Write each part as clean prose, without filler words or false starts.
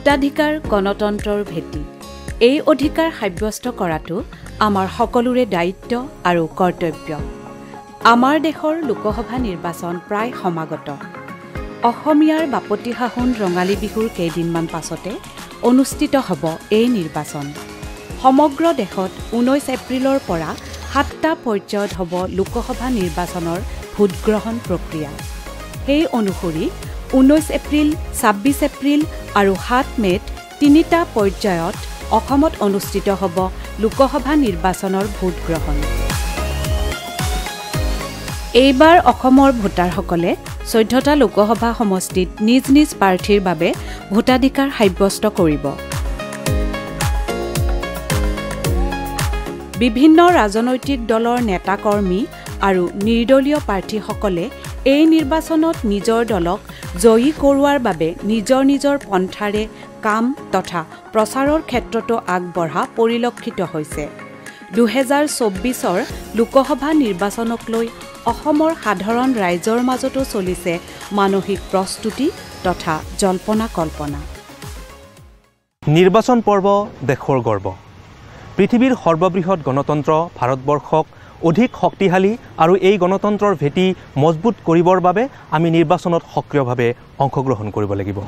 ভোটাধিকাৰ গণতন্ত্ৰৰ ভেটি এই অধিকাৰ সাব্যস্ত কৰাটো আমাৰ সকলোৰে দায়িত্ব আৰু কৰ্তব্য আমাৰ দেশৰ লোকসভা নিৰ্বাচন প্ৰায় সমাগত অসমীয়াৰ বাপতি সাহোন ৰঙালী বিহুৰ কেইদিনমান পাছতে অনুষ্ঠিত হ'ব এই নিৰ্বাচন সমগ্ৰ দেশত 19 এপ্ৰিলৰ পৰা 7টা পৰ্যায়ত হ'ব লোকসভা নিৰ্বাচনৰ ভোটগ্ৰহণ প্ৰক্ৰিয়া সেই অনুসৰি 19 এপ্ৰিল 26 এপ্ৰিল আৰু 7 মে'ত 3টা পৰ্যায়ত অসমত অনুষ্ঠিত হ'ব লোকসভা নিৰ্বাচনৰ ভোটগ্ৰহণ এইবাৰ অসমৰ ভোটাৰসকলে 14টা লোকসভা সমষ্টিত নিজ নিজ প্ৰাৰ্থীৰ বাবে ভোটাধিকাৰ সাব্যস্ত কৰিব বিভিন্ন ৰাজনৈতিক দলৰ নেতাকৰ্মী আৰু নিৰ্দলীয় প্ৰাৰ্থীসকলে এই নিৰ্বাচনত নিজৰ দলক জয়ী কৰোৱাৰ বাবে নিজৰ নিজৰ পন্থাৰে কাম তথা প্ৰচাৰৰ ক্ষেত্ৰতো আগবঢ়া পৰিলক্ষিত হৈছে 2024ৰ লোকসভা নিৰ্বাচনক লৈ অসমৰ সাধাৰণ ৰাইজৰ মাজতো চলিছে মানসিক প্ৰস্তুতি তথা জল্পনা কল্পনা নিৰ্বাচন পৰ্ব দেশৰ গৰ্ব পৃথিৱীৰ সৰ্ববৃহৎ গণতন্ত্ৰ ভাৰতবৰ্ষক অধিক শক্তিশালী আৰু এই গণতন্ত্ৰৰ ভেটি মজবুত কৰিবৰ বাবে আমি নিৰ্বাচনত সক্ৰিয়ভাৱে অংশগ্ৰহণ কৰিব লাগিব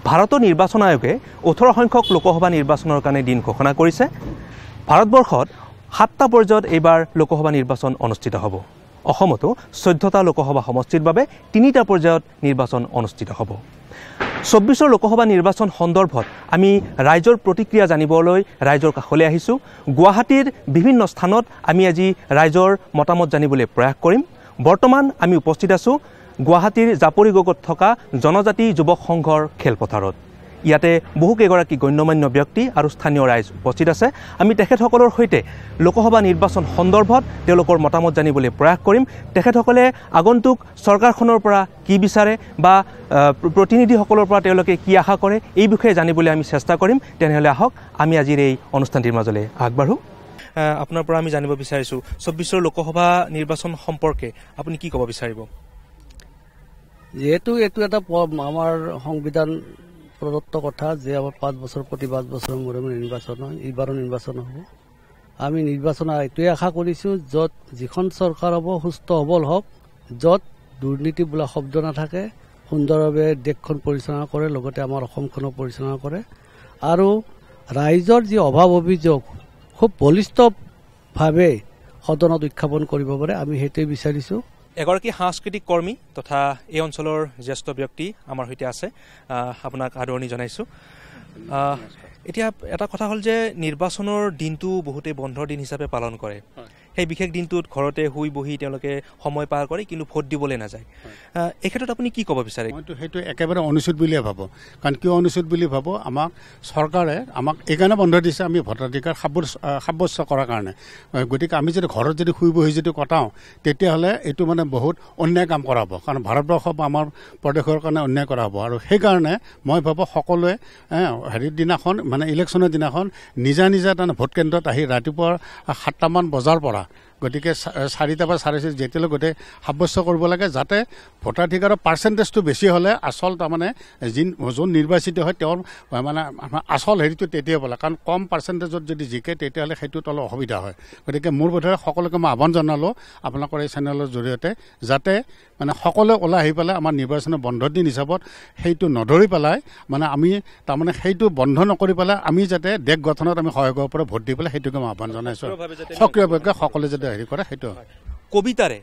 ভাৰতৰ নিৰ্বাচন আয়োগে 18 সংখ্যক লোকসভা নিৰ্বাচনৰ কাৰণে দিন ঘোষণা কৰিছে ভাৰতবৰ্ষত 7টা পৰ্যায়ত এইবাৰ লোকসভা নিৰ্বাচন অনুষ্ঠিত হ'ব অসমতো 14টা লোকসভা সমষ্টিৰ বাবে 3টা পৰ্যায়ত নিৰ্বাচন অনুষ্ঠিত হ'ব 24ৰ লোকসভা নিৰ্বাচন সন্দৰ্ভত আমি ৰাইজৰ প্ৰতিক্ৰিয়া জানিবলৈ ৰাইজৰ কাষলৈ আহিছোঁ গুৱাহাটীৰ বিভিন্ন স্থানত আমি আজি ৰাইজৰ মতামত জানিবলৈ প্ৰয়াস কৰিম বৰ্তমান আমি উপস্থিত আছোঁ গুৱাহাটীৰ জাপৰিগোগত থকা জনজাতি যুৱক সংঘৰ খেলপথাৰত ইয়াতে বহুকেইগৰাকী গণ্যমান্য ব্যক্তি আৰু স্থানীয় ৰাইজ উপস্থিত আছে আমি তেখেতসকলৰ সৈতে লোকসভা নিৰ্বাচন সন্দৰ্ভত তেওঁলোকৰ মতামত জানিবলৈ প্ৰয়াস কৰিম তেখেতসকলে আগন্তুক চৰকাৰখনৰ পৰা কি বিচাৰে বা প্ৰতিনিধিসকলৰ পৰা তেওঁলোকে কি আশা কৰে এই বিষয়ে জানিবলৈ আমি চেষ্টা কৰিম তেনেহ'লে আহক আমি আজিৰ এই অনুষ্ঠানটিৰ মাজলৈ আগবাঢ়ো আপোনাৰ পৰা আমি জানিব বিচাৰিছোঁ 24ৰ লোকসভা নিৰ্বাচন সম্পৰ্কে আপুনি কি ক'ব বিচাৰিব যেহেতু এইটো এটা আমাৰ সংবিধান প্ৰদত্ত কথা যে আমাৰ 5 বছৰ প্ৰতি 5 বছৰৰ মূৰে মূৰে নিৰ্বাচন হয় এইবাৰো নিৰ্বাচন হ'ব আমি নিৰ্বাচন এইটোৱে আশা কৰিছোঁ য'ত যিখন চৰকাৰ হ'ব সুস্থ সবল হওক য'ত দুৰ্নীতি বোলা শব্দ নাথাকে সুন্দৰভাৱে দেশখন পৰিচালনা কৰে লগতে আমাৰ অসমখনো পৰিচালনা কৰে আৰু ৰাইজৰ যি অভাৱ অভিযোগ খুব বলিষ্ঠভাৱে সদনত উত্থাপন কৰিব পাৰে আমি সেইটোৱে বিচাৰিছোঁ এগৰাকী সাংস্কৃতিক কৰ্মী তথা এই অঞ্চলৰ জ্যেষ্ঠ ব্যক্তি আমাৰ সৈতে আছে আপোনাক আদৰণি জনাইছোঁ এতিয়া এটা কথা হ'ল যে নিৰ্বাচনৰ দিনটো বহুতে বন্ধৰ দিন হিচাপে পালন কৰে সেই বিশেষ দিনটোত ঘৰতে শুই বহি তেওঁলোকে সময় পাৰ কৰে কিন্তু ভোট দিবলৈ নাযায় এই ক্ষেত্ৰত আপুনি কি ক'ব বিচাৰে মইতো সেইটো একেবাৰে অনুচিত বুলিয়ে ভাবোঁ কাৰণ কিয় অনুচিত বুলি ভাবোঁ আমাক চৰকাৰে আমাক এইকাৰণে বন্ধ দিছে আমি ভোটাধিকাৰ সাব্যস্ত কৰাৰ কাৰণে গতিকে আমি যদি ঘৰত যদি শুই বহি যদি কটাওঁ তেতিয়াহ'লে এইটো মানে বহুত অন্যায় কাম কৰা হ'ব কাৰণ ভাৰতবৰ্ষ বা আমাৰ প্ৰদেশৰ কাৰণে অন্যায় কৰা হ'ব আৰু সেইকাৰণে মই ভাবোঁ সকলোৱে হেৰিৰ দিনাখন মানে ইলেকশ্যনৰ দিনাখন নিজা নিজা তাৰমানে ভোট কেন্দ্ৰত আহি ৰাতিপুৱা 7টামান বজাৰ পৰা গতিকে 4টা বা 4:30 যেতিয়ালৈ গোটেই সাব্যস্ত কৰিব লাগে যাতে ভোটাধিকাৰৰ পাৰ্চেণ্টেজটো বেছি হ'লে আচল তাৰমানে যোন নিৰ্বাচিত হয় তেওঁৰ মানে আচল হেৰিটো তেতিয়া হ'ব কাৰণ কম পাৰ্চেণ্টেজত যদি জিকে তেতিয়াহ'লে সেইটোত অলপ অসুবিধা হয় গতিকে মোৰ বোধেৰে সকলোকে মই আহ্বান জনালোঁ আপোনালোকৰ এই চেনেলৰ জৰিয়তে যাতে মানে সকলোৱে ওলাই আহি পেলাই আমাৰ নিৰ্বাচনৰ বন্ধ দিন হিচাপত সেইটো নধৰি পেলাই মানে আমি তাৰমানে সেইটো বন্ধ নকৰি পেলাই আমি যাতে দেশ গঠনত আমি সহায় কৰিব পৰা ভোট দি পেলাই সেইটোকে মই আহ্বান জনাইছোঁ সক্ৰিয়ভাৱে সকলোৱে যাতে হেৰি কৰে সেইটো কবিতাৰে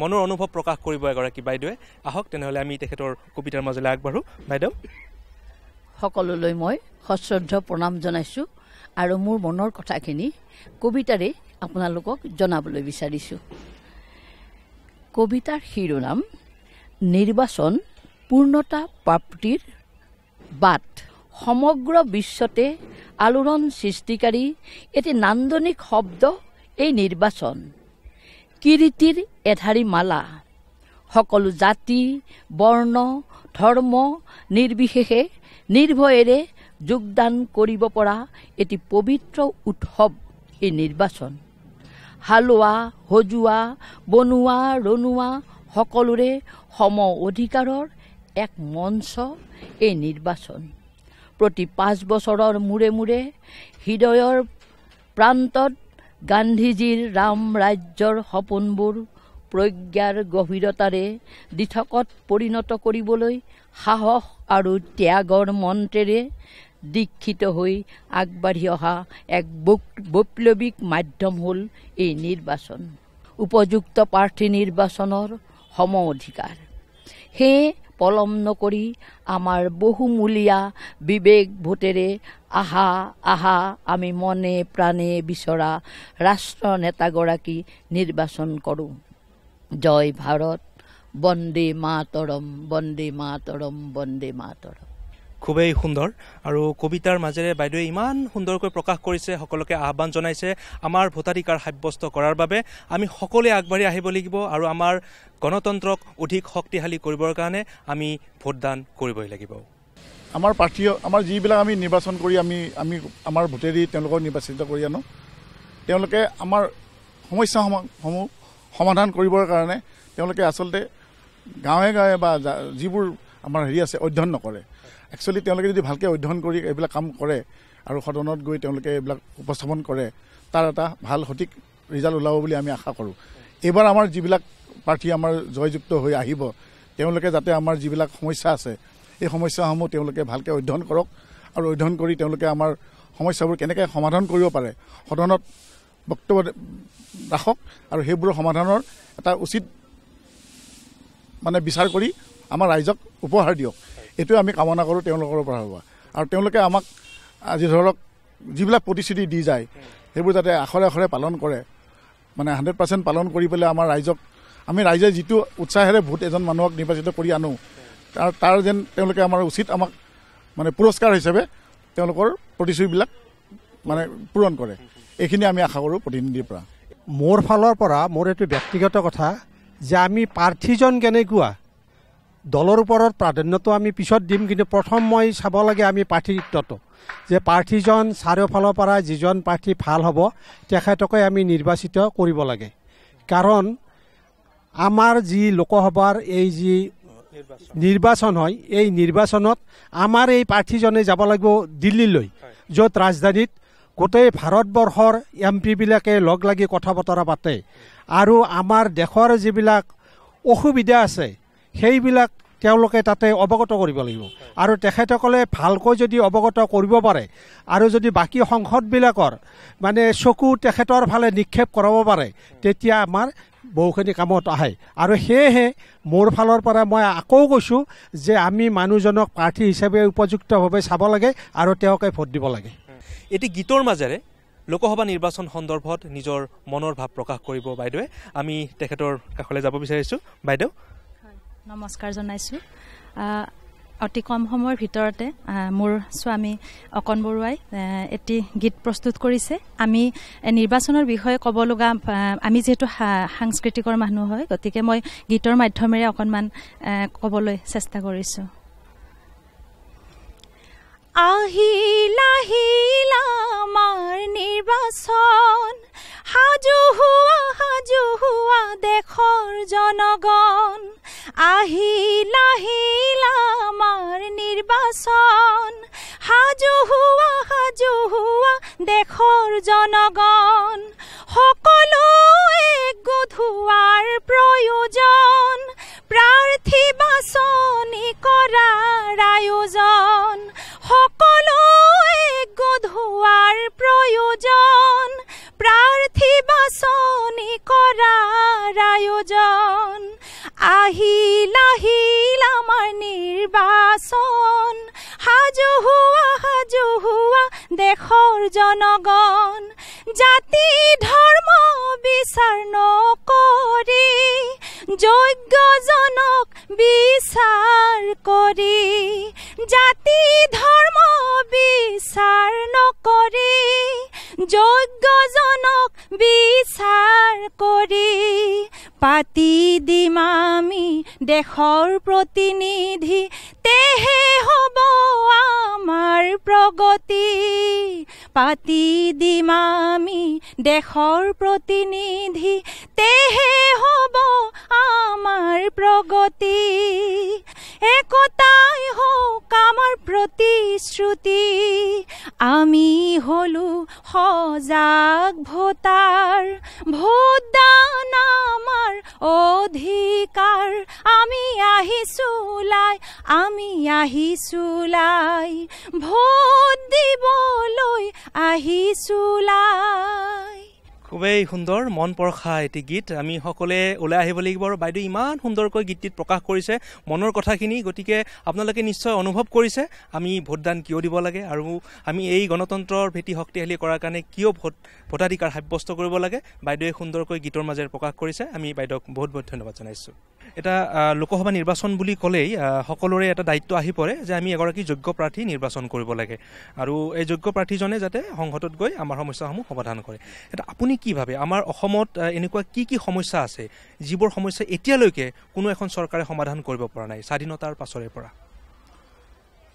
মনৰ অনুভৱ প্ৰকাশ কৰিব এগৰাকী বাইদেৱে আহক তেনেহ'লে আমি তেখেতৰ কবিতাৰ মাজলৈ আগবাঢ়ো বাইদেউ সকলোলৈ মই সশ্ৰদ্ধ প্ৰণাম জনাইছোঁ আৰু মোৰ মনৰ কথাখিনি কবিতাৰে আপোনালোকক জনাবলৈ বিচাৰিছোঁ কবিতাৰ শিৰোনাম নিৰ্বাচন পূৰ্ণতা প্ৰাপ্তিৰ বাট সমগ্ৰ বিশ্বতে আলোড়ন সৃষ্টিকাৰী এটি নান্দনিক শব্দ এই নিৰ্বাচন কীৰ্তিৰ এধাৰী মালা সকলো জাতি বৰ্ণ ধৰ্ম নিৰ্বিশেষে নিৰ্ভয়েৰে যোগদান কৰিব পৰা এটি পবিত্ৰ উৎসৱ এই নিৰ্বাচন হালোৱা হজুৱা বনোৱা ৰনোৱা সকলোৰে সম অধিকাৰৰ এক মঞ্চ এই নিৰ্বাচন প্ৰতি 5 বছৰৰ মূৰে মূৰে হৃদয়ৰ প্ৰান্তত গান্ধীজীৰ ৰাম ৰাজ্যৰ সপোনবোৰ প্ৰজ্ঞাৰ গভীৰতাৰে দিঠকত পৰিণত কৰিবলৈ সাহস আৰু ত্যাগৰ মন্ত্ৰেৰে দীক্ষিত হৈ আগবাঢ়ি অহা এক বৈপ্লৱিক মাধ্যম হ'ল এই নিৰ্বাচন। উপযুক্ত প্ৰাৰ্থী নিৰ্বাচনৰ সম অধিকাৰ। সেয়ে পলম নকৰি আমাৰ বহুমূলীয়া বিবেক ভোটেৰে আহা আমি মনে প্ৰাণে বিচৰা ৰাষ্ট্ৰ নেতাগৰাকী নিৰ্বাচন কৰোঁ। জয় ভাৰত, বন্দে মাতৰম, বন্দে মাতৰম, বন্দে মাতৰম। খুবেই সুন্দৰ আৰু কবিতাৰ মাজেৰে বাইদেৱে ইমান সুন্দৰকৈ প্ৰকাশ কৰিছে, সকলোকে আহ্বান জনাইছে আমাৰ ভোটাধিকাৰ সাব্যস্ত কৰাৰ বাবে আমি সকলোৱে আগবাঢ়ি আহিব লাগিব আৰু আমাৰ গণতন্ত্ৰক অধিক শক্তিশালী কৰিবৰ কাৰণে আমি ভোটদান কৰিবই লাগিব। আমাৰ প্ৰাৰ্থী আমাৰ যিবিলাক আমি নিৰ্বাচন কৰি আমি আমাৰ ভোটেদি তেওঁলোকক নিৰ্বাচিত কৰি আনো, তেওঁলোকে আমাৰ সমস্যাসমূহ সমাধান কৰিবৰ কাৰণে তেওঁলোকে আচলতে গাঁৱে গাঁৱে বা যিবোৰ আমাৰ আছে অধ্যয়ন নকৰে। একচুৱেলি তেওঁলোকে যদি ভালকৈ অধ্যয়ন কৰি এইবিলাক কাম কৰে আৰু সদনত গৈ তেওঁলোকে এইবিলাক উপস্থাপন কৰে, তাৰ এটা ভাল সঠিক ৰিজাল্ট ওলাব বুলি আমি আশা কৰোঁ। এইবাৰ আমাৰ যিবিলাক প্ৰাৰ্থী আমাৰ জয়যুক্ত হৈ আহিব, তেওঁলোকে যাতে আমাৰ যিবিলাক সমস্যা আছে এই সমস্যাসমূহ তেওঁলোকে ভালকৈ অধ্যয়ন কৰক আৰু অধ্যয়ন কৰি তেওঁলোকে আমাৰ সমস্যাবোৰ কেনেকৈ সমাধান কৰিব পাৰে সদনত বক্তব্য ৰাখক আৰু সেইবোৰৰ সমাধানৰ এটা উচিত বিচাৰ কৰি আমাৰ ৰাইজক উপহাৰ দিয়ক। এইটোৱে আমি কামনা কৰোঁ তেওঁলোকৰ পৰা হোৱা। আৰু তেওঁলোকে আমাক আজি ধৰক যিবিলাক প্ৰতিশ্ৰুতি দি যায় সেইবোৰ যাতে আখৰে আখৰে পালন কৰে, 100% পালন কৰি পেলাই আমাৰ ৰাইজক আমি ৰাইজে যিটো উৎসাহেৰে ভোট এজন মানুহক নিৰ্বাচিত কৰি আনো তাৰ যেন তেওঁলোকে আমাৰ উচিত আমাক পুৰস্কাৰ হিচাপে তেওঁলোকৰ প্ৰতিশ্ৰুতিবিলাক পূৰণ কৰে। এইখিনি আমি আশা কৰোঁ প্ৰতিনিধিৰ পৰা। মোৰ ফালৰ পৰা মোৰ এইটো ব্যক্তিগত কথা যে আমি প্ৰাৰ্থীজন কেনেকুৱা দলৰ ওপৰত প্ৰাধান্যটো আমি পিছত দিম, কিন্তু প্ৰথম মই চাব লাগে আমি প্ৰাৰ্থীত্বটো যে প্ৰাৰ্থীজন চাৰিওফালৰ পৰা যিজন প্ৰাৰ্থী ভাল হ'ব তেখেতকে আমি নিৰ্বাচিত কৰিব লাগে। কাৰণ আমাৰ যি লোকসভাৰ এই যি নিৰ্বাচন হয় এই নিৰ্বাচনত আমাৰ এই প্ৰাৰ্থীজনে যাব লাগিব দিল্লীলৈ, য'ত ৰাজধানীত গোটেই ভাৰতবৰ্ষৰ MP বিলাকে লগ লাগি কথা বতৰা পাতে আৰু আমাৰ দেশৰ যিবিলাক অসুবিধা আছে সেইবিলাক তেওঁলোকে তাতে অৱগত কৰিব লাগিব। আৰু তেখেতসকলে ভালকৈ যদি অৱগত কৰিব পাৰে আৰু যদি বাকী সংসদবিলাকৰ চকু তেখেতৰ ফালে নিক্ষেপ কৰাব পাৰে তেতিয়া আমাৰ বহুখিনি কামত আহে। আৰু সেয়েহে মোৰ ফালৰ পৰা মই আকৌ কৈছোঁ যে আমি মানুহজনক প্ৰাৰ্থী হিচাপে উপযুক্তভাৱে চাব লাগে আৰু তেওঁকে ভোট দিব লাগে। এটি গীতৰ মাজেৰে লোকসভা নিৰ্বাচন সন্দৰ্ভত নিজৰ মনৰ ভাৱ প্ৰকাশ কৰিব বাইদেৱে। আমি তেখেতৰ কাষলৈ যাব বিচাৰিছোঁ। বাইদেউ নমস্কাৰ জনাইছোঁ। অতি কম সময়ৰ ভিতৰতে মোৰ স্বামী অকণ বৰুৱাই এটি গীত প্ৰস্তুত কৰিছে। আমি নিৰ্বাচনৰ বিষয়ে ক'ব লগা, আমি যিহেতু সাংস্কৃতিকৰ মানুহ হয় গতিকে মই গীতৰ মাধ্যমেৰে অকণমান ক'বলৈ চেষ্টা কৰিছোঁ। আহিল আহিল আমাৰ নিৰ্বাচন, সাজু হোৱা দেশৰ জনগণ। আহিল আহিল আমাৰ নিৰ্বাচন, সাজু হোৱা দেশৰ জনগণ। সকলো একগোট হোৱাৰ প্ৰয়োজন, প্ৰাৰ্থী বাছনি কৰাৰ আয়োজন। সকলো একগোট হোৱাৰ প্ৰয়োজন, প্ৰাৰ্থী বাছনি কৰাৰ আয়োজন। আহিল আহিল আমাৰ নিৰ্বাচন, সাজু হোৱা দেশৰ জনগণ। জাতি ধৰ্ম বিচাৰ নকৰি, যোগ্যজনক বিচাৰ কৰি। জাতি ধৰ্ম বিচাৰ নকৰি, যোগ্যজনক বিচাৰ কৰি। পাতি দিম আমি দেশৰ প্ৰতিনিধি, তেহে হ'ব আমাৰ প্ৰগতি। পাতি দিম আমি দেশৰ প্ৰতিনিধি, তেহে হ'ব আমাৰ প্ৰগতি। একতাই হোক আমাৰ প্ৰতিশ্ৰুতি আমি হলো সজাগ ভোটাৰ ভোটদান আমাৰ অধিকাৰ আমি আহিছোলাই ভোট দিবলৈ আহিছোলাই খুবেই সুন্দৰ মন পৰখা এটি গীত আমি সকলোৱে ওলাই আহিব লাগিব আৰু বাইদেউ ইমান সুন্দৰকৈ গীতটিত প্ৰকাশ কৰিছে মনৰ কথাখিনি গতিকে আপোনালোকে নিশ্চয় অনুভৱ কৰিছে আমি ভোটদান কিয় দিব লাগে আৰু আমি এই গণতন্ত্ৰৰ ভেটি শক্তিশালী কৰাৰ কাৰণে কিয় ভোটাধিকাৰ সাব্যস্ত কৰিব লাগে বাইদেৱে সুন্দৰকৈ গীতৰ মাজেৰে প্ৰকাশ কৰিছে আমি বাইদেউক বহুত বহুত ধন্যবাদ জনাইছোঁ এটা লোকসভা নিৰ্বাচন বুলি ক'লেই সকলোৰে এটা দায়িত্ব আহি পৰে যে আমি এগৰাকী যোগ্য প্ৰাৰ্থী নিৰ্বাচন কৰিব লাগে আৰু এই যোগ্য প্ৰাৰ্থীজনে যাতে সংসদত গৈ আমাৰ সমস্যাসমূহ সমাধান কৰে এটা আপুনি কি ভাবে আমাৰ অসমত এনেকুৱা কি সমস্যা আছে যিবোৰ সমস্যা এতিয়ালৈকে কোনো এখন চৰকাৰে সমাধান কৰিব পৰা নাই স্বাধীনতাৰ পাছৰে পৰা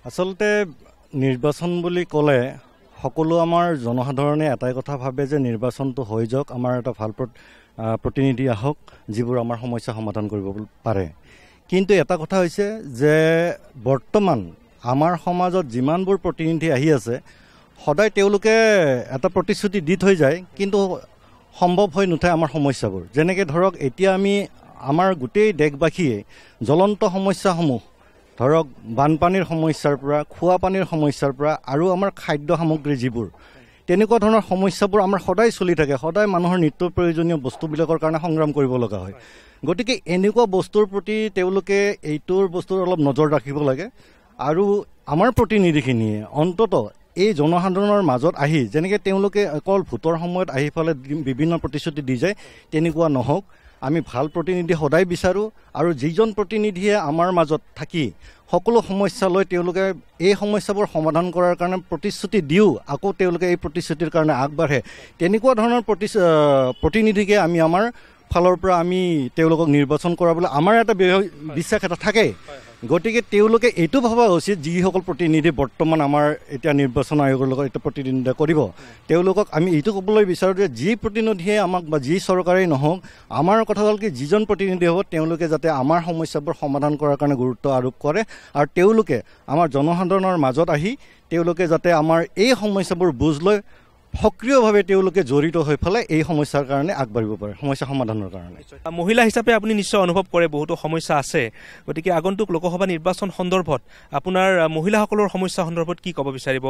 আচলতে নিৰ্বাচন বুলি ক'লে সকলো আমাৰ জনসাধাৰণে এটাই কথা ভাবে যে নিৰ্বাচনটো হৈ যাওক আমাৰ এটা ভাল প্ৰতিনিধি আহক যিবোৰ আমাৰ সমস্যা সমাধান কৰিব পাৰে কিন্তু এটা কথা হৈছে যে বৰ্তমান আমাৰ সমাজত যিমানবোৰ প্ৰতিনিধি আহি আছে সদায় তেওঁলোকে এটা প্ৰতিশ্ৰুতি দি থৈ যায় কিন্তু সম্ভৱ হৈ নুঠে আমাৰ সমস্যাবোৰ যেনেকৈ ধৰক এতিয়া আমি আমাৰ গোটেই দেশবাসীয়ে জ্বলন্ত সমস্যাসমূহ ধৰক বানপানীৰ সমস্যাৰ পৰা খোৱা পানীৰ সমস্যাৰ পৰা আৰু আমাৰ খাদ্য সামগ্ৰী যিবোৰ তেনেকুৱা ধৰণৰ সমস্যাবোৰ আমাৰ সদায় চলি থাকে সদায় মানুহৰ নিত্য প্ৰয়োজনীয় বস্তুবিলাকৰ কাৰণে সংগ্ৰাম কৰিব লগা হয় গতিকে এনেকুৱা বস্তুৰ প্ৰতি তেওঁলোকে এইটোৰ বস্তুৰ অলপ নজৰ ৰাখিব লাগে আৰু আমাৰ প্ৰতিনিধিখিনিয়ে অন্ততঃ এই জনসাধাৰণৰ মাজত আহি যেনেকৈ তেওঁলোকে অকল ভোটৰ সময়ত আহি পেলাই বিভিন্ন প্ৰতিশ্ৰুতি দি যায় তেনেকুৱা নহওক আমি ভাল প্ৰতিনিধি সদায় বিচাৰোঁ আৰু যিজন প্ৰতিনিধিয়ে আমাৰ মাজত থাকি সকলো সমস্যা লৈ তেওঁলোকে এই সমস্যাবোৰ সমাধান কৰাৰ কাৰণে প্ৰতিশ্ৰুতি দিও আকৌ তেওঁলোকে এই প্ৰতিশ্ৰুতিৰ কাৰণে আগবাঢ়ে তেনেকুৱা ধৰণৰ প্ৰতিনিধিকে আমি আমাৰ ফালৰ পৰা আমি তেওঁলোকক নিৰ্বাচন কৰাবলৈ আমাৰ এটা বিশ্বাস এটা থাকে গতিকে তেওঁলোকে এইটো ভবা উচিত যিসকল প্ৰতিনিধি বৰ্তমান আমাৰ এতিয়া নিৰ্বাচন আয়োগৰ লগত এটা প্ৰতিদ্বন্দ্বিতা কৰিব তেওঁলোকক আমি এইটো ক'বলৈ বিচাৰোঁ যে যি প্ৰতিনিধিয়ে আমাক বা যি চৰকাৰেই নহওক আমাৰ কথা হ'ল কি যিজন প্ৰতিনিধি হ'ব তেওঁলোকে যাতে আমাৰ সমস্যাবোৰ সমাধান কৰাৰ কাৰণে গুৰুত্ব আৰোপ কৰে আৰু তেওঁলোকে আমাৰ জনসাধাৰণৰ মাজত আহি তেওঁলোকে যাতে আমাৰ এই সমস্যাবোৰ বুজ লৈ সক্ৰিয়ভাৱে তেওঁলোকে জড়িত হৈ পেলাই এই সমস্যাৰ কাৰণে আগবাঢ়িব পাৰে সমস্যা সমাধানৰ কাৰণে মহিলা হিচাপে আপুনি নিশ্চয় অনুভৱ কৰে বহুতো সমস্যা আছে গতিকে আগন্তুক লোকসভা নিৰ্বাচন সন্দৰ্ভত আপোনাৰ মহিলাসকলৰ সমস্যা সন্দৰ্ভত কি ক'ব বিচাৰিব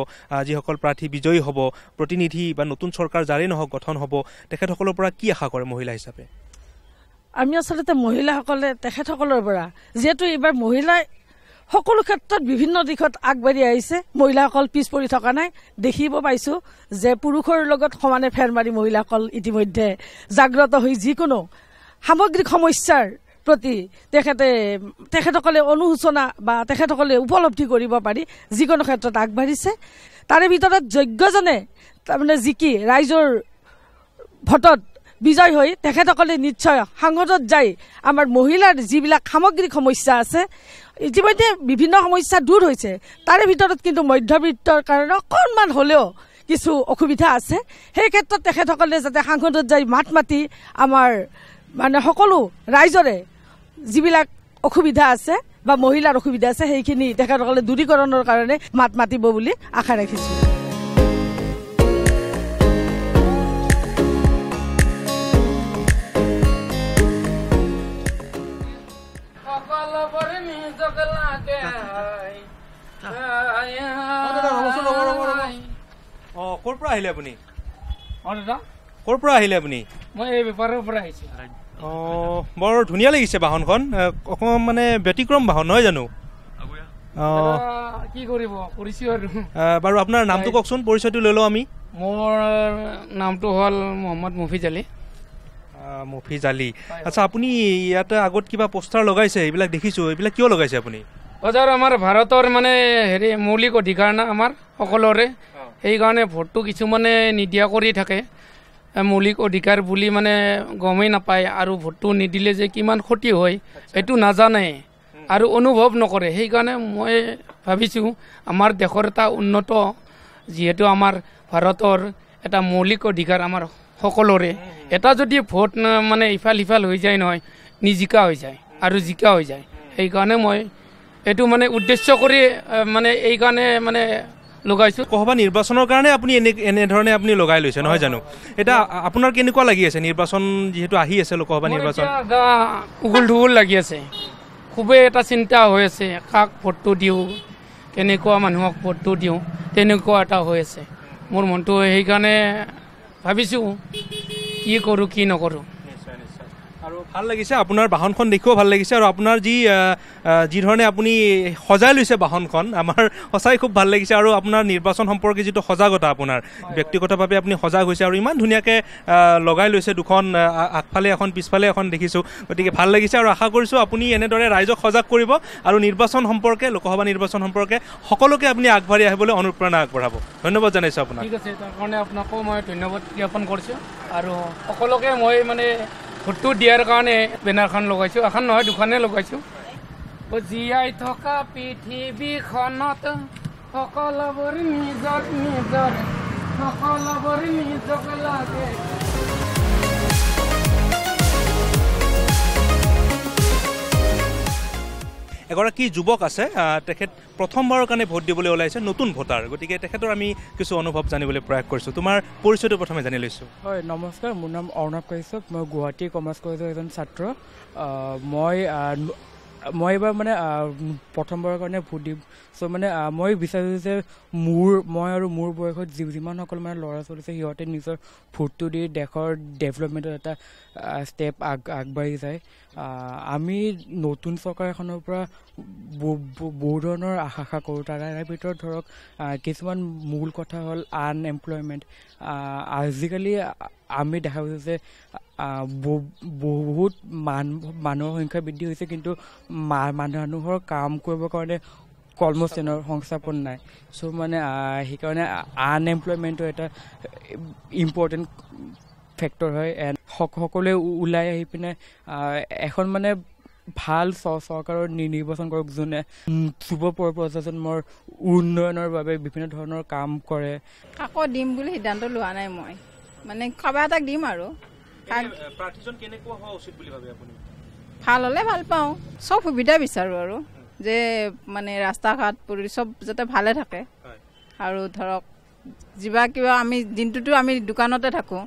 যিসকল প্ৰাৰ্থী বিজয়ী হ'ব প্ৰতিনিধি বা নতুন চৰকাৰ যাৰেই নহওক গঠন হ'ব তেখেতসকলৰ পৰা কি আশা কৰে মহিলা হিচাপে আমি আচলতে মহিলাসকলে তেখেতসকলৰ পৰা যিহেতু এইবাৰ মহিলাই সকলো ক্ষেত্ৰত বিভিন্ন দিশত আগবাঢ়ি আহিছে মহিলাসকল পিছ পৰি থকা নাই দেখিব পাইছোঁ যে পুৰুষৰ লগত সমানে ফেৰ মাৰি মহিলাসকল ইতিমধ্যে জাগ্ৰত হৈ যিকোনো সামগ্ৰিক সমস্যাৰ প্ৰতি তেখেতসকলে অনুশোচনা বা তেখেতসকলে উপলব্ধি কৰিব পাৰি যিকোনো ক্ষেত্ৰত আগবাঢ়িছে তাৰে ভিতৰত যোগ্যজনে তাৰমানে জিকি ৰাইজৰ ভোটত বিজয় হৈ তেখেতসকলে নিশ্চয় সংসদত যাই আমাৰ মহিলাৰ যিবিলাক সামগ্ৰিক সমস্যা আছে ইতিমধ্যে বিভিন্ন সমস্যা দূৰ হৈছে তাৰে ভিতৰত কিন্তু মধ্যবিত্তৰ কাৰণে অকণমান হ'লেও কিছু অসুবিধা আছে সেই ক্ষেত্ৰত তেখেতসকলে যাতে সংসদত যাই মাত মাতি আমাৰ মানে সকলো ৰাইজৰে যিবিলাক অসুবিধা আছে বা মহিলাৰ অসুবিধা আছে সেইখিনি তেখেতসকলে দূৰীকৰণৰ কাৰণে মাত মাতিব বুলি আশা ৰাখিছোঁ ক'ৰ পৰা আহিলে আপুনি ক'ৰ পৰা আহিলে আপুনি মই এই বেপাৰৰ পৰা আহিছোঁ বৰ ধুনীয়া লাগিছে বাহনখন অকণমান মানে ব্যতিক্ৰম বাহন নহয় জানো কি কৰিব কৰিছোঁ আৰু বাৰু আপোনাৰ নামটো কওকচোন পৰিচয়টো লৈ লওঁ আমি মোৰ নামটো হ'ল মহম্মদ মফিজ আলী মফিজ আলী আচ্ছা আপুনি ইয়াতে আগত কিবা পোষ্টাৰ লগাইছে এইবিলাক দেখিছোঁ এইবিলাক কিয় লগাইছে আপুনি বজাৰ আমাৰ ভাৰতৰ মানে হেৰি মৌলিক অধিকাৰ না আমাৰ সকলোৰে সেইকাৰণে ভোটটো কিছুমানে নিদিয়া কৰি থাকে মৌলিক অধিকাৰ বুলি মানে গমেই নাপায় আৰু ভোটটো নিদিলে যে কিমান ক্ষতি হয় এইটো নাজানে আৰু অনুভৱ নকৰে সেইকাৰণে মই ভাবিছোঁ আমাৰ দেশৰ এটা উন্নত যিহেতু আমাৰ ভাৰতৰ এটা মৌলিক অধিকাৰ আমাৰ সকলোৰে এটা যদি ভোট মানে ইফাল সিফাল হৈ যায় নহয় নিজিকা হৈ যায় আৰু জিকা হৈ যায় সেইকাৰণে মই এইটো মানে উদ্দেশ্য কৰি মানে এইকাৰণে মানে লগাইছোঁ। লোকসভা নিৰ্বাচনৰ কাৰণে আপুনি এনেধৰণে আপুনি লগাই লৈছে নহয় জানো? এতিয়া আপোনাৰ কেনেকুৱা লাগি আছে নিৰ্বাচন যিহেতু আহি আছে লোকসভা নিৰ্বাচন? উগুল ঢুগুল লাগি আছে, খুবেই এটা চিন্তা হৈ আছে, কাক ভোটটো দিওঁ, কেনেকুৱা মানুহক ভোটটো দিওঁ, তেনেকুৱা এটা হৈ আছে মোৰ মনটো। সেইকাৰণে ভাবিছোঁ কি কৰোঁ কি নকৰোঁ। আৰু ভাল লাগিছে আপোনাৰ বাহনখন দেখিও ভাল লাগিছে, আৰু আপোনাৰ যি ধৰণে আপুনি সজাই লৈছে বাহনখন আমাৰ সঁচাই খুব ভাল লাগিছে। আৰু আপোনাৰ নিৰ্বাচন সম্পৰ্কে যিটো সজাগতা আপোনাৰ ব্যক্তিগতভাৱে আপুনি সজাগ হৈছে আৰু ইমান ধুনীয়াকৈ লগাই লৈছে, দুখন আগফালে এখন পিছফালে এখন দেখিছোঁ। গতিকে ভাল লাগিছে আৰু আশা কৰিছোঁ আপুনি এনেদৰে ৰাইজক সজাগ কৰিব আৰু নিৰ্বাচন সম্পৰ্কে লোকসভা নিৰ্বাচন সম্পৰ্কে সকলোকে আপুনি আগবাঢ়ি আহিবলৈ অনুপ্ৰেৰণা আগবঢ়াব। ধন্যবাদ জনাইছোঁ আপোনাক। ঠিক আছে, তাৰ কাৰণে আপোনাকো মই ধন্যবাদ জ্ঞাপন কৰিছোঁ আৰু সকলোকে মই মানে ভোটটো দিয়াৰ কাৰণে বেনাৰখন লগাইছোঁ। এখন নহয় দুখনে লগাইছোঁ। জীয়াই থকা পৃথিৱীখনত সকলোবোৰ নিজৰ নিজৰ, সকলোবোৰ নিজক লাগে। এগৰাকী যুৱক আছে, তেখেত প্ৰথমবাৰৰ কাৰণে ভোট দিবলৈ ওলাইছে, নতুন ভোটাৰ। গতিকে তেখেতৰ আমি কিছু অনুভৱ জানিবলৈ প্ৰয়াস কৰিছোঁ। তোমাৰ পৰিচয়টো প্ৰথমে জানি লৈছোঁ। হয়, নমস্কাৰ, মোৰ নাম অৰ্ণৱ কাশ্যপ, মই গুৱাহাটী কমাৰ্চ কলেজৰ এজন ছাত্ৰ। মই এইবাৰ মানে প্ৰথমবাৰৰ কাৰণে ভোট দিম। চ' মানে মই বিচাৰোঁ যে মই আৰু মোৰ বয়সত যিমানসকল মানে ল'ৰা ছোৱালী আছে সিহঁতে নিজৰ ভোটটো দি দেশৰ ডেভেলপমেণ্টৰ এটা ষ্টেপ আগবাঢ়ি যায়। আমি নতুন চৰকাৰ এখনৰ পৰা বহু ধৰণৰ আশা কৰোঁ। তাৰে ভিতৰত ধৰক কিছুমান মূল কথা হ'ল আনএমপ্লয়মেণ্ট। আজিকালি আমি দেখা পাইছোঁ যে বহুত মানুহৰ সংখ্যা বৃদ্ধি হৈছে, কিন্তু মানুহৰ কাম কৰিবৰ কাৰণে কৰ্মস্থানৰ সংস্থাপন নাই। চ' মানে সেইকাৰণে আনএমপ্লয়মেণ্টটো এটা ইম্পৰ্টেণ্ট ফেক্টৰ হয়। এণ্ড সকলোৱে ওলাই আহি পিনে এখন মানে ভাল চৰকাৰৰ নিৰ্বাচন কৰক, যোনে যুৱ প্ৰজন্মৰ উন্নয়নৰ বাবে বিভিন্ন ধৰণৰ কাম কৰে। কাকো দিম বুলি সিদ্ধান্ত লোৱা নাই মই, মানে কাৰোবাৰ এটাক দিম আৰু। ভাল হ'লে ভাল পাওঁ, চব সুবিধা বিচাৰোঁ আৰু যে মানে ৰাস্তা ঘাট পৰি চব যাতে ভালে থাকে। আৰু ধৰক কিবা আমি দিনটোতো আমি দোকানতে থাকোঁ,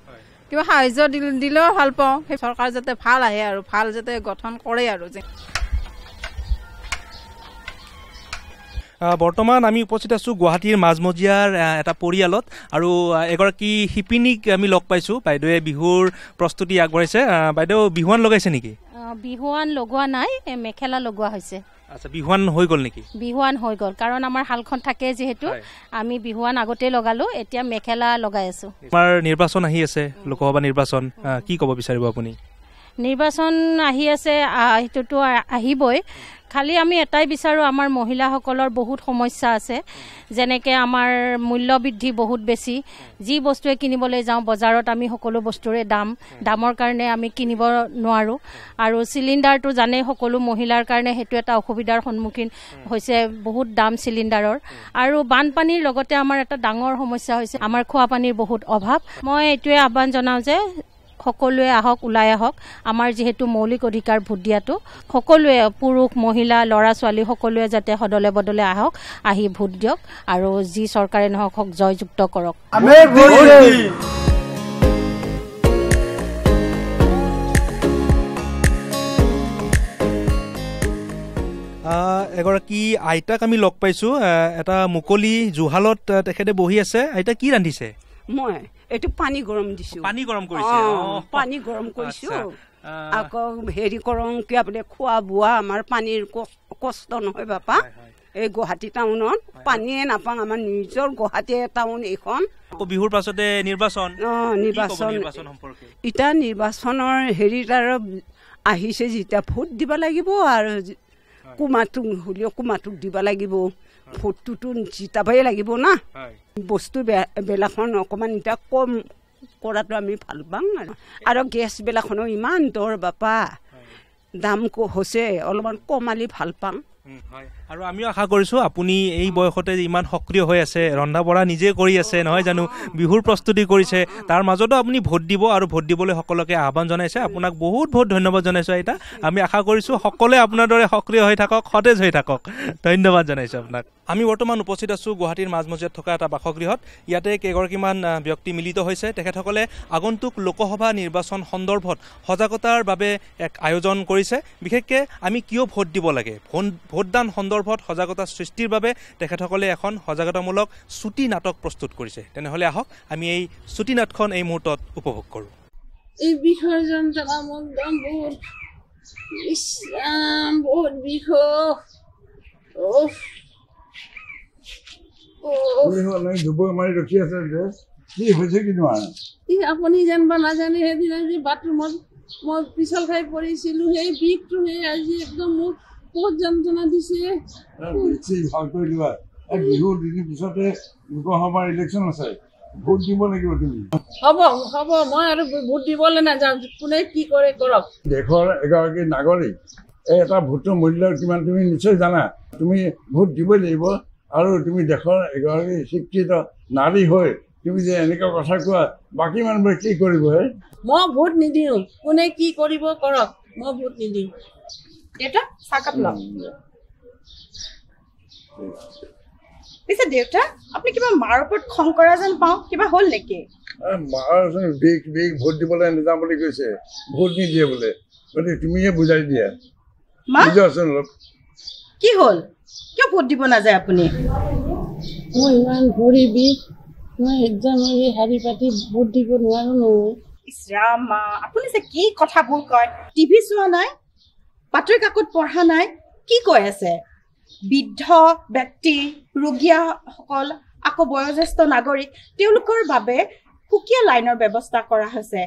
কিবা সাহায্য দিলেও ভাল পাওঁ। সেই চৰকাৰ যাতে ভাল আহে আৰু ভাল যাতে গঠন কৰে আৰু। বৰ্তমান আমি উপস্থিত আছোঁ গুৱাহাটীৰ মাজমজিয়াৰ এটা পৰিয়ালত, আৰু এগৰাকী শিপিনীক আমি লগ পাইছোঁ। বাইদেৱে বিহুৰ প্ৰস্তুতি আগবঢ়াইছে। বাইদেউ বিহুৱান লগাইছে নেকি? বিহুৱান লগোৱা নাই, মেখেলা লগোৱা হৈছে। আচ্ছা, বিহুৱান হৈ গ'ল নেকি? বিহুৱান হৈ গ'ল, কাৰণ আমাৰ শালখন থাকে যিহেতু আমি বিহুৱান আগতে লগালোঁ, এতিয়া মেখেলা লগাই আছোঁ। আমাৰ নিৰ্বাচন আহি আছে, লোকসভা নিৰ্বাচন, কি ক'ব বিচাৰিব আপুনি? নিৰ্বাচন আহি আছে, সেইটোতো আহিবই। খালি আমি এটাই বিচাৰোঁ, আমাৰ মহিলাসকলৰ বহুত সমস্যা আছে। যেনেকৈ আমাৰ মূল্য বৃদ্ধি বহুত বেছি। যি বস্তুৱে কিনিবলৈ যাওঁ বজাৰত আমি সকলো বস্তুৰে দামৰ কাৰণে আমি কিনিব নোৱাৰোঁ। আৰু চিলিণ্ডাৰটো জানেই সকলো মহিলাৰ কাৰণে সেইটো এটা অসুবিধাৰ সন্মুখীন হৈছে, বহুত দাম চিলিণ্ডাৰৰ। আৰু বানপানীৰ লগতে আমাৰ এটা ডাঙৰ সমস্যা হৈছে, আমাৰ খোৱাপানীৰ বহুত অভাৱ। মই এইটোৱে আহ্বান জনাওঁ যে সকলোৱে আহক, ওলাই আহক। আমাৰ যিহেতু মৌলিক অধিকাৰ ভোট দিয়াটো, সকলোৱে পুৰুষ মহিলা ল'ৰা ছোৱালী সকলোৱে যাতে সদলে বদলে আহক, আহি ভোট দিয়ক আৰু যি চৰকাৰে নহওক জয়যুক্ত কৰক। এগৰাকী আইতাক আমি লগ পাইছোঁ, এটা মুকলি জুহালত তেখেতে বহি আছে। আইতা, কি ৰান্ধিছে? মই এইটো পানী গৰম দিছোঁ। পানী গৰম কৰিছে? পানী গৰম কৰিছোঁ। আকৌ হেৰি কৰোঁ, কিবা বোলে খোৱা বোৱা আমাৰ পানীৰ কষ্ট নহয় বাপা। এই গুৱাহাটী টাউনত পানীয়ে নাপাওঁ, আমাৰ নিজৰ গুৱাহাটী টাউন এইখন। বিহুৰ পাছতে নিৰ্বাচন। নিৰ্বাচন এতিয়া নিৰ্বাচনৰ হেৰিত আৰু আহিছে যেতিয়া ভোট দিব লাগিব, আৰু কুমাটোক হ'লেও কুমাটোক দিব লাগিব। ভোটটোতো জিতাবই লাগিব না। বস্তু বেলাখন অকণমান এতিয়া কম কৰাটো আমি ভাল পাওঁ। আৰু গেছবিলাখনো ইমান দৰ বাপা, দাম হৈছে, অলপমান কমালি ভাল পাওঁ। আৰু আমিও আশা কৰিছোঁ আপুনি এই বয়সতে ইমান সক্ৰিয় হৈ আছে, ৰন্ধা বঢ়া নিজে কৰি আছে নহয় জানো, বিহুৰ প্ৰস্তুতি কৰিছে, তাৰ মাজতো আপুনি ভোট দিব আৰু ভোট দিবলৈ সকলোকে আহ্বান জনাইছে। আপোনাক বহুত বহুত ধন্যবাদ জনাইছোঁ আইতা। আমি আশা কৰিছোঁ সকলোৱে আপোনাৰ দৰে সক্ৰিয় হৈ থাকক, সতেজ হৈ থাকক। ধন্যবাদ জনাইছোঁ আপোনাক। আমি বৰ্তমান উপস্থিত আছোঁ গুৱাহাটীৰ মাজমজিয়াত থকা এটা বাসগৃহত। ইয়াতে কেইগৰাকীমান ব্যক্তি মিলিত হৈছে। তেখেতসকলে আগন্তুক লোকসভা নিৰ্বাচন সন্দৰ্ভত সজাগতাৰ বাবে এক আয়োজন কৰিছে। বিশেষকৈ আমি কিয় ভোট দিব লাগে, ভোটদান সন্দৰ্ভত সজাগতা সৃষ্টিৰ বাবে তেখেতসকলে এখন সজাগতামূলক চুটি নাটক প্ৰস্তুত কৰিছে। তেনেহ'লে আহক আমি এই চুটি নাটখন এই মুহূৰ্তত উপভোগ কৰোঁ। এই বিষৰ যন্ত্ৰণা মোৰ একদম বহুত বহুত বিষ। আপুনি জানিব নাজানে সেইদিনা যে বাথৰুমত মই পিছল খাই পৰিছিলো, সেই বিষটো সেই আজি একদম মোক বহুত যন্ত্ৰণা দিছে। বিহুৰ দুদিন পিছতে লোকসভাৰ ইলেকশ্যন আছে, ভোট দিব লাগিব তুমি। হ'ব হ'ব, মই আৰু ভোট দিবলৈ নাযাওঁ, কোনে কি কৰে কৰক। দেশৰ এগৰাকী নাগৰিক এটা ভোটৰ মূল্য কিমান তুমি নিশ্চয় জানা। তুমি ভোট দিবই লাগিব আৰু তুমি দেশৰ এগৰাকী শিক্ষিত নাৰী হৈ তুমি যে এনেকুৱা কথা কোৱা, বাকী মানুহবোৰে কি কৰিব? মই ভোট নিদিওঁ, কোনে কি কৰিব কৰক, মই ভোট নিদিওঁ। দেউতা চাহকাপ লওক। পিছে দেউতা আপুনি কিবা মাৰ ওপৰত খং কৰা যেন পাওঁ, কিবা হ'ল নেকি? মাৰ বিষ ভোট দিবলৈ নাযাওঁ বুলি কৈছে, ভোট নিদিয়ে বোলে। গতিকে তুমিহে বুজাই দিয়া বুজাচোন অলপ। কি হ'ল, কিয় ভোট দিব নাযায় আপুনি? মই ইমান ভৰি বিষ, মই একদম এই শাৰী পাতি ভোট দিব নোৱাৰো নহয়। ইছৰাম মা, আপুনি যে কি কথাবোৰ কয়, টিভি চোৱা নাই, বাতৰি কাকত পঢ়া নাই, কি কৈ আছে? বৃদ্ধ ব্যক্তি, ৰোগীয়াসকল, আকৌ বয়োজ্যেষ্ঠ নাগৰিক, তেওঁলোকৰ বাবে সুকীয়া লাইনৰ ব্যৱস্থা কৰা হৈছে।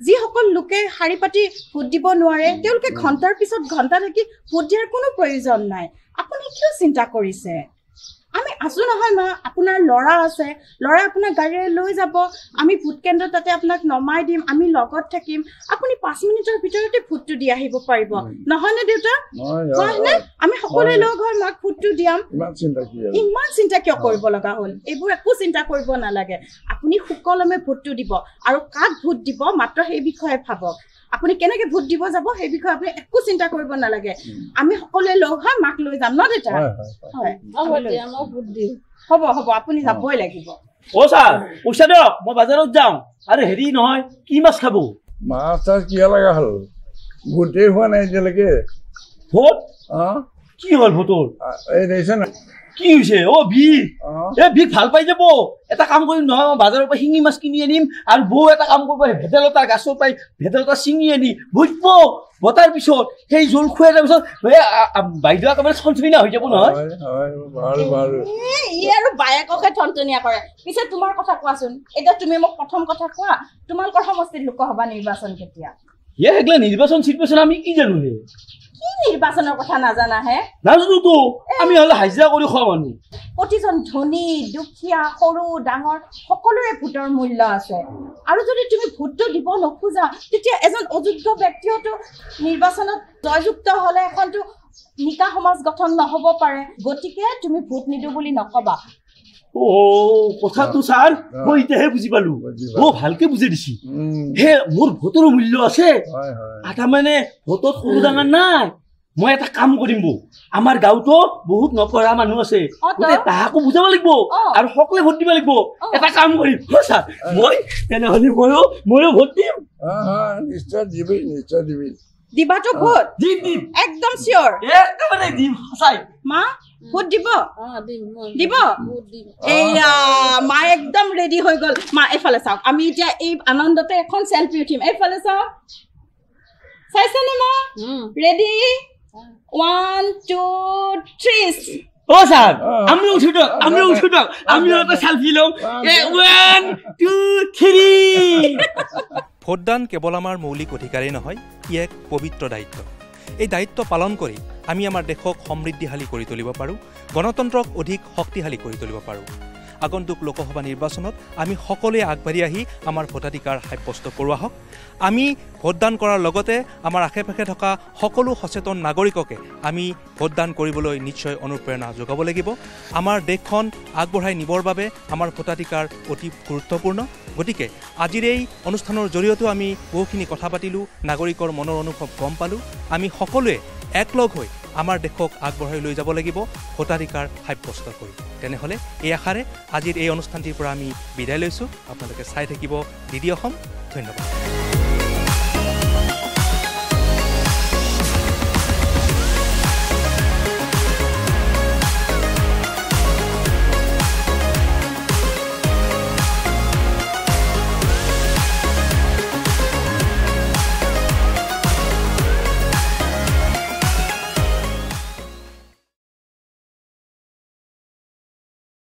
যিসকল লোকে শাৰী পাতি ভোট দিব নোৱাৰে, তেওঁলোকে ঘণ্টাৰ পিছত ঘণ্টা থাকি ভোট দিয়াৰ কোনো প্ৰয়োজন নাই। আপুনি কিয় চিন্তা কৰিছে? আমি আছো নহয় মা, আপোনাৰ ল'ৰা আছে, ল'ৰাই আপোনাক গাড়ীৰে লৈ যাব, আমি ভোট কেন্দ্ৰ তাতে আপোনাক নমাই দিম, আমি লগত থাকিম, আপুনি 5 মিনিটৰ ভিতৰতে ভোটটো দি আহিব পাৰিব, নহয়নে দেউতা? হয়নে? আমি সকলোৱে লগ হৈ মাক ভোটটো দিয়াম। ইমান চিন্তা কিয় কৰিব লগা হ'ল? এইবোৰ একো চিন্তা কৰিব নালাগে। আপুনি সুকলমে ভোটটো দিব আৰু কাক ভোট দিব মাত্ৰ সেই বিষয়ে ভাবক। আপুনি কেনেকে ভোট দিব যাব সেই বিষয়ে আপুনি একো চিন্তা কৰিব নালাগে। আমি সকলোৱে লগ হৈ মাক লৈ যাম ন দেউতা? হয়, হ'ব হ'ব, আপুনি যাবই লাগিব। অ ছাৰ, পইচা দিয়ক, মই বজাৰত যাওঁ। আৰে হেৰি নহয়, কি মাছ খাব? মাছ চাছ কিয় লগা হ'ল? ভোটেই হোৱা নাই এতিয়ালৈকে। ভোট? কি হ'ল ভোটৰ? এই দেখিছে না কি হৈছে? অ বিষ, এই বিষ ভাল পাই যাব। এটা কাম কৰিম নহয়, মই বজাৰৰ পৰা শিঙি মাছ কিনি আনিম আৰু বৌ এটা কাম কৰিব, ভেদাইলতা গাছৰ পাই ভেদাইলতা ছিঙি আনি ভুজিব। বতাৰ পিছত সেই জোল খুৱাই তাৰ পিছত বাইদেউ একেবাৰে চনচনীয়া হৈ যাব নহয়। ই আৰু বায়েককে ঠনঠনীয়া কৰে। পিছে তোমাৰ কথা কোৱাচোন, এতিয়া তুমি মোক প্ৰথম কথা কোৱা, তোমালোকৰ সমষ্টিত লোকসভা নিৰ্বাচন কেতিয়া? সেইগিলা নিৰ্বাচন চিৰ্বাচন আমি কি জানো? কি নিৰ্বাচনৰ কথা নাজানা হে? নাজানোতো, আমি হলে হাজিৰা কৰি খোৱা মানুহ। প্ৰতিজন ধনী দুখীয়া সৰু ডাঙৰ সকলোৰে ভোটৰ মূল্য আছে। আৰু যদি তুমি ভোটটো দিব নোখোজা, তেতিয়া এজন অযোগ্য ব্যক্তিওতো নিৰ্বাচনত জয়যুক্ত হলে এখনতো নিকা সমাজ গঠন নহব পাৰে। গতিকে তুমি ভোট নিদিওঁ বুলি নকবা। অ কথাটো ছাৰ মই এতিয়াহে বুজি পালো। ভালকে বুজাই দিছি। হে মোৰ ভোটৰ মূল্য আছে। তাৰমানে ভোটত সৰু ডাঙৰ নাই। মই এটা কাম কৰিম বৌ, আমাৰ গাঁৱতো বহুত নপঢ়া মানুহ আছে, তাহাকো বুজাব লাগিব আৰু সকলোৱে ভোট দিব লাগিব। এটা কাম কৰিম ছাৰ, মই তেনেহ'লে ময়ো ভোট দিম। নিশ্চয় দিবি, নিশ্চয় দিবি। দিবাতো ভোট? দিম দিম, একদম চিয়ৰ। একেবাৰে দিম সঁচাই। মা ভোট দিব? দিব? এয়া মা একদম ৰেডি হৈ গ'ল। মা এইফালে চাওক, আমি এতিয়া এই আনন্দতে এখন চেলফি উঠিম। এইফালে চাওক, চাইছেনে মা? ৰেডি? 1 2 3। ও স্যার, আমরা উঠে দাও, আমি একটা সেলফি লও। 1 2 3। ভোটদান কেৱল আমাৰ মৌলিক অধিকাৰেই নহয়, ই এক পবিত্ৰ দায়িত্ব। এই দায়িত্ব পালন কৰি আমি আমাৰ দেশক সমৃদ্ধিশালী কৰি তুলিব পাৰোঁ, গণতন্ত্ৰক অধিক শক্তিশালী কৰি তুলিব পাৰোঁ। আগন্তুক লোকসভা নিৰ্বাচনত আমি সকলোৱে আগবাঢ়ি আহি আমাৰ ভোটাধিকাৰ সাব্যস্ত কৰোৱা হওক। আমি ভোটদান কৰাৰ লগতে আমাৰ আশে পাশে থকা সকলো সচেতন নাগৰিককে আমি ভোটদান কৰিবলৈ নিশ্চয় অনুপ্ৰেৰণা যোগাব লাগিব। আমাৰ দেশখন আগবঢ়াই নিবৰ বাবে আমাৰ ভোটাধিকাৰ অতি গুৰুত্বপূৰ্ণ। গতিকে আজিৰ এই অনুষ্ঠানৰ জৰিয়তেও আমি বহুখিনি কথা পাতিলোঁ, নাগৰিকৰ মনৰ অনুভৱ গম পালোঁ। আমি সকলোৱে একলগ হৈ আমাৰ দেশক আগবঢ়াই লৈ যাব লাগিব ভোটাধিকাৰ সাব্যস্ত কৰি। তেনেহ'লে এই আশাৰে আজিৰ এই অনুষ্ঠানটিৰ পৰা আমি বিদায় লৈছোঁ। আপোনালোকে চাই থাকিব DD অসম। ধন্যবাদ।